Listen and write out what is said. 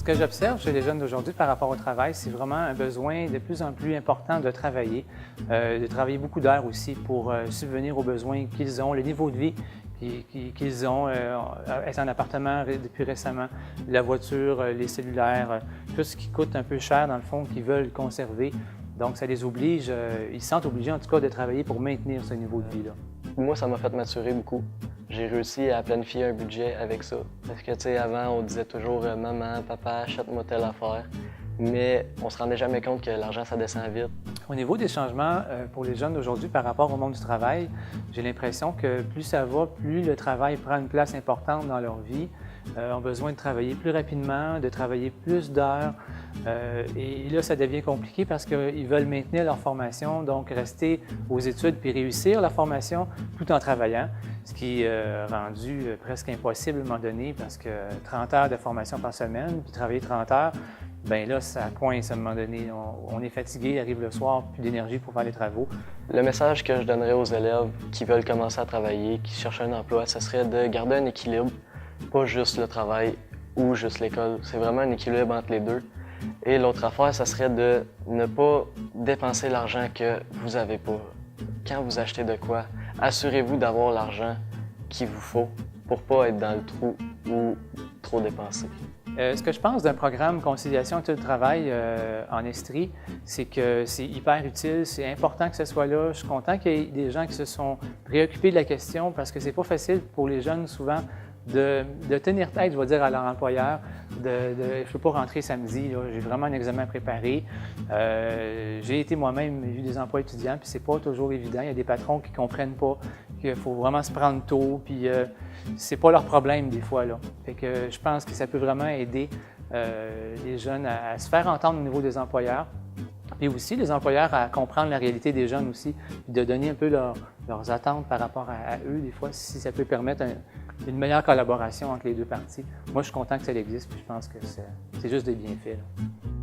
que j'observe chez les jeunes d'aujourd'hui par rapport au travail, c'est vraiment un besoin de plus en plus important de travailler beaucoup d'heures aussi pour subvenir aux besoins qu'ils ont, le niveau de vie qu'ils ont, être en appartement depuis récemment, la voiture, les cellulaires, tout ce qui coûte un peu cher dans le fond, qu'ils veulent conserver. Donc ça les oblige, ils se sentent obligés en tout cas de travailler pour maintenir ce niveau de vie-là. Moi, ça m'a fait maturer beaucoup. J'ai réussi à planifier un budget avec ça. Parce que, tu sais, avant, on disait toujours « Maman, papa, achète-moi telle affaire ». Mais on se rendait jamais compte que l'argent, ça descend vite. Au niveau des changements pour les jeunes d'aujourd'hui par rapport au monde du travail, j'ai l'impression que plus ça va, plus le travail prend une place importante dans leur vie. Ont besoin de travailler plus rapidement, de travailler plus d'heures. Et là, ça devient compliqué parce qu'ils veulent maintenir leur formation, donc rester aux études puis réussir la formation tout en travaillant, ce qui est rendu presque impossible à un moment donné parce que 30 heures de formation par semaine, puis travailler 30 heures, bien là, ça coince à un moment donné. On est fatigué, arrive le soir, plus d'énergie pour faire les travaux. Le message que je donnerais aux élèves qui veulent commencer à travailler, qui cherchent un emploi, ce serait de garder un équilibre, pas juste le travail ou juste l'école. C'est vraiment un équilibre entre les deux. Et l'autre affaire, ça serait de ne pas dépenser l'argent que vous n'avez pas. Quand vous achetez de quoi, assurez-vous d'avoir l'argent qu'il vous faut pour ne pas être dans le trou ou trop dépenser. Ce que je pense d'un programme conciliation études-travail en Estrie, c'est que c'est hyper utile, c'est important que ce soit là. Je suis content qu'il y ait des gens qui se sont préoccupés de la question parce que c'est pas facile pour les jeunes souvent de tenir tête, je vais dire, à leur employeur. Je ne peux pas rentrer samedi, j'ai vraiment un examen préparé. J'ai été moi-même, j'ai eu des emplois étudiants, puis c'est pas toujours évident. Il y a des patrons qui comprennent pas qu'il faut vraiment se prendre tôt, puis c'est pas leur problème des fois, là. Fait que je pense que ça peut vraiment aider les jeunes à se faire entendre au niveau des employeurs. Et aussi les employeurs à comprendre la réalité des jeunes aussi, puis de donner un peu leurs attentes par rapport à eux, des fois, si ça peut permettre une meilleure collaboration entre les deux parties. Moi, je suis content que ça existe, puis je pense que c'est juste des bienfaits, là.